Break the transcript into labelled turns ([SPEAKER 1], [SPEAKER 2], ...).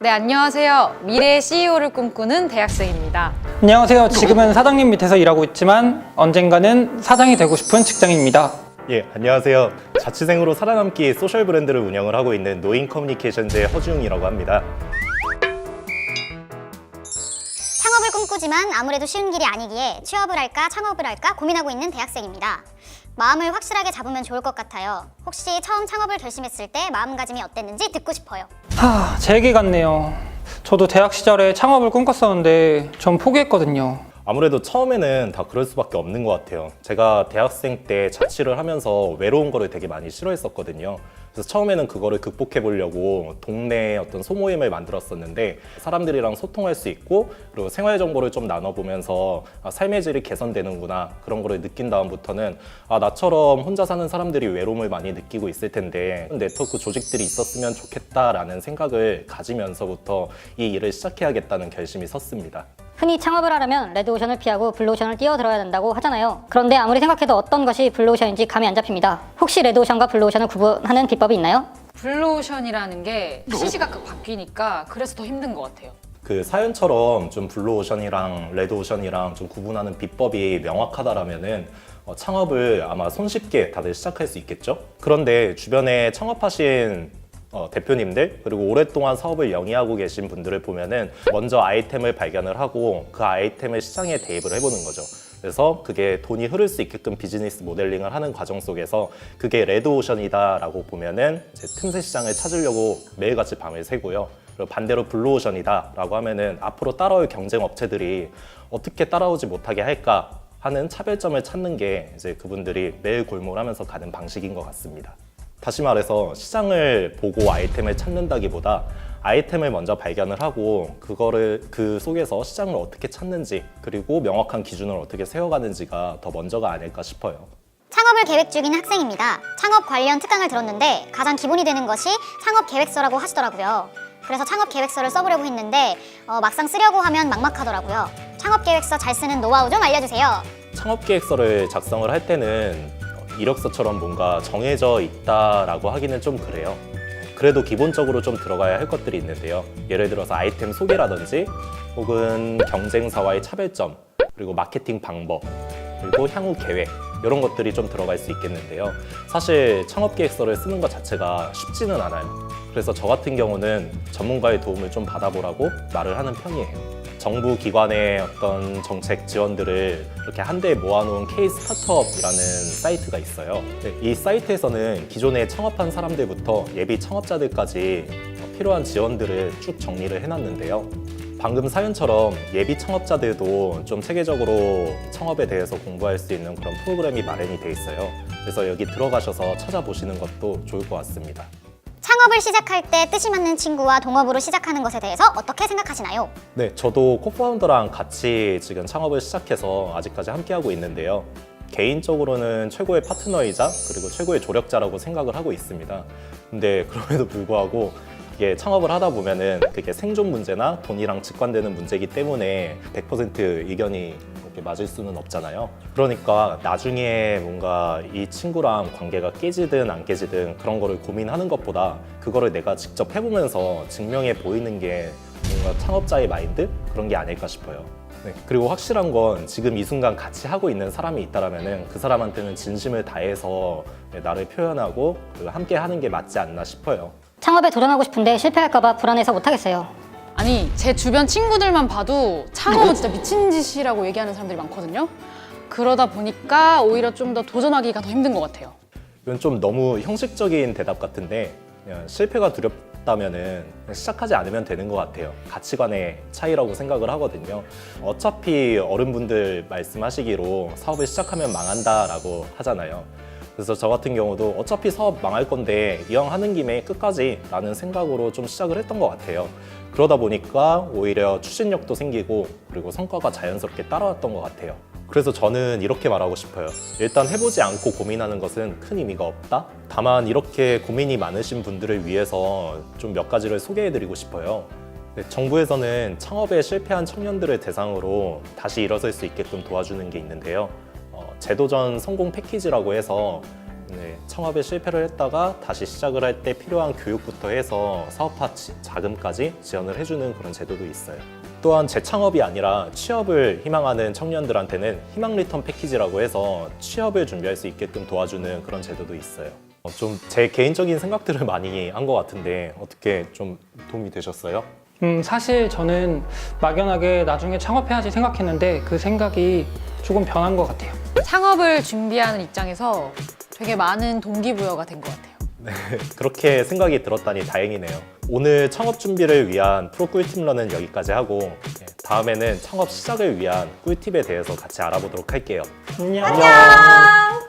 [SPEAKER 1] 네, 안녕하세요. 미래의 CEO를 꿈꾸는 대학생입니다.
[SPEAKER 2] 안녕하세요. 지금은 사장님 밑에서 일하고 있지만 언젠가는 사장이 되고 싶은 직장인입니다.
[SPEAKER 3] 예, 안녕하세요. 자취생으로 살아남기 소셜 브랜드를 운영을 하고 있는 노인 커뮤니케이션즈의 허주웅이라고 합니다.
[SPEAKER 4] 창업을 꿈꾸지만 아무래도 쉬운 길이 아니기에 취업을 할까 창업을 할까 고민하고 있는 대학생입니다. 마음을 확실하게 잡으면 좋을 것 같아요. 혹시 처음 창업을 결심했을 때 마음가짐이 어땠는지 듣고 싶어요.
[SPEAKER 2] 제 얘기 같네요. 저도 대학 시절에 창업을 꿈꿨었는데 전 포기했거든요.
[SPEAKER 3] 아무래도 처음에는 다 그럴 수밖에 없는 것 같아요. 제가 대학생 때 자취를 하면서 외로운 거를 되게 많이 싫어했었거든요. 그래서 처음에는 그거를 극복해 보려고 동네에 어떤 소모임을 만들었었는데 사람들이랑 소통할 수 있고 그리고 생활 정보를 좀 나눠보면서 삶의 질이 개선되는구나 그런 거를 느낀 다음부터는 나처럼 혼자 사는 사람들이 외로움을 많이 느끼고 있을 텐데 네트워크 조직들이 있었으면 좋겠다라는 생각을 가지면서부터 이 일을 시작해야겠다는 결심이 섰습니다.
[SPEAKER 5] 흔히 창업을 하려면 레드오션을 피하고 블루오션을 뛰어들어야 된다고 하잖아요. 그런데 아무리 생각해도 어떤 것이 블루오션인지 감이 안 잡힙니다. 혹시 레드오션과 블루오션을 구분하는 비법이 있나요?
[SPEAKER 1] 블루오션이라는 게 시시각각 바뀌니까 그래서 더 힘든 것 같아요.
[SPEAKER 3] 그 사연처럼 좀 블루오션이랑 레드오션이랑 좀 구분하는 비법이 명확하다라면은 창업을 아마 손쉽게 다들 시작할 수 있겠죠? 그런데 주변에 창업하신 대표님들 그리고 오랫동안 사업을 영위하고 계신 분들을 보면은 먼저 아이템을 발견을 하고 그 아이템을 시장에 대입을 해보는 거죠. 그래서 그게 돈이 흐를 수 있게끔 비즈니스 모델링을 하는 과정 속에서 그게 레드오션이다 라고 보면은 이제 틈새 시장을 찾으려고 매일같이 밤을 새고요. 그리고 반대로 블루오션이다 라고 하면은 앞으로 따라올 경쟁 업체들이 어떻게 따라오지 못하게 할까 하는 차별점을 찾는 게 이제 그분들이 매일 골몰하면서 가는 방식인 것 같습니다. 다시 말해서 시장을 보고 아이템을 찾는다기보다 아이템을 먼저 발견을 하고 그거를 그 속에서 시장을 어떻게 찾는지 그리고 명확한 기준을 어떻게 세워가는지가 더 먼저가 아닐까 싶어요.
[SPEAKER 4] 창업을 계획 중인 학생입니다. 창업 관련 특강을 들었는데 가장 기본이 되는 것이 창업 계획서라고 하시더라고요. 그래서 창업 계획서를 써보려고 했는데 막상 쓰려고 하면 막막하더라고요. 창업 계획서 잘 쓰는 노하우 좀 알려주세요.
[SPEAKER 3] 창업 계획서를 작성을 할 때는 이력서처럼 뭔가 정해져 있다라고 하기는 좀 그래요. 그래도 기본적으로 좀 들어가야 할 것들이 있는데요. 예를 들어서 아이템 소개라든지 혹은 경쟁사와의 차별점 그리고 마케팅 방법 그리고 향후 계획 이런 것들이 좀 들어갈 수 있겠는데요. 사실 창업 계획서를 쓰는 것 자체가 쉽지는 않아요. 그래서 저 같은 경우는 전문가의 도움을 좀 받아보라고 말을 하는 편이에요. 정부 기관의 어떤 정책 지원들을 이렇게 한데에 모아놓은 K-스타트업이라는 사이트가 있어요. 이 사이트에서는 기존에 창업한 사람들부터 예비 창업자들까지 필요한 지원들을 쭉 정리를 해놨는데요. 방금 사연처럼 예비 창업자들도 좀 체계적으로 창업에 대해서 공부할 수 있는 그런 프로그램이 마련이 돼 있어요. 그래서 여기 들어가셔서 찾아보시는 것도 좋을 것 같습니다.
[SPEAKER 4] 창업을 시작할 때 뜻이 맞는 친구와 동업으로 시작하는 것에 대해서 어떻게 생각하시나요?
[SPEAKER 3] 네, 저도 코파운더랑 같이 지금 창업을 시작해서 아직까지 함께하고 있는데요. 개인적으로는 최고의 파트너이자 그리고 최고의 조력자라고 생각을 하고 있습니다. 근데 그럼에도 불구하고 이게 창업을 하다 보면은 그게 생존 문제나 돈이랑 직관되는 문제이기 때문에 100% 의견이 이렇게 맞을 수는 없잖아요. 그러니까 나중에 뭔가 이 친구랑 관계가 깨지든 안 깨지든 그런 거를 고민하는 것보다 그거를 내가 직접 해보면서 증명해 보이는 게 뭔가 창업자의 마인드? 그런 게 아닐까 싶어요. 네, 그리고 확실한 건 지금 이 순간 같이 하고 있는 사람이 있다라면은 그 사람한테는 진심을 다해서 나를 표현하고 그리고 함께 하는 게 맞지 않나 싶어요.
[SPEAKER 5] 창업에 도전하고 싶은데 실패할까봐 불안해서 못하겠어요.
[SPEAKER 1] 아니, 제 주변 친구들만 봐도 창업은 진짜 미친 짓이라고 얘기하는 사람들이 많거든요. 그러다 보니까 오히려 좀 더 도전하기가 더 힘든 것 같아요.
[SPEAKER 3] 이건 좀 너무 형식적인 대답 같은데 그냥 실패가 두렵다면은 시작하지 않으면 되는 것 같아요. 가치관의 차이라고 생각을 하거든요. 어차피 어른분들 말씀하시기로 사업을 시작하면 망한다라고 하잖아요. 그래서 저 같은 경우도 어차피 사업 망할 건데 이왕 하는 김에 끝까지 라는 생각으로 좀 시작을 했던 것 같아요. 그러다 보니까 오히려 추진력도 생기고 그리고 성과가 자연스럽게 따라왔던 것 같아요. 그래서 저는 이렇게 말하고 싶어요. 일단 해보지 않고 고민하는 것은 큰 의미가 없다? 다만 이렇게 고민이 많으신 분들을 위해서 좀 몇 가지를 소개해드리고 싶어요. 정부에서는 창업에 실패한 청년들을 대상으로 다시 일어설 수 있게끔 도와주는 게 있는데요. 제도전 성공 패키지라고 해서 네, 창업에 실패를 했다가 다시 시작을 할 때 필요한 교육부터 해서 사업화 자금까지 지원을 해주는 그런 제도도 있어요. 또한 재창업이 아니라 취업을 희망하는 청년들한테는 희망 리턴 패키지라고 해서 취업을 준비할 수 있게끔 도와주는 그런 제도도 있어요. 좀 제 개인적인 생각들을 많이 한 것 같은데 어떻게 좀 도움이 되셨어요?
[SPEAKER 2] 사실 저는 막연하게 나중에 창업해야지 생각했는데 그 생각이 조금 변한 것 같아요.
[SPEAKER 1] 창업을 준비하는 입장에서 되게 많은 동기부여가 된 것 같아요.
[SPEAKER 3] 네, 그렇게 생각이 들었다니 다행이네요. 오늘 창업 준비를 위한 프로 꿀팁러는 여기까지 하고 다음에는 창업 시작을 위한 꿀팁에 대해서 같이 알아보도록 할게요.
[SPEAKER 2] 안녕.
[SPEAKER 4] 안녕.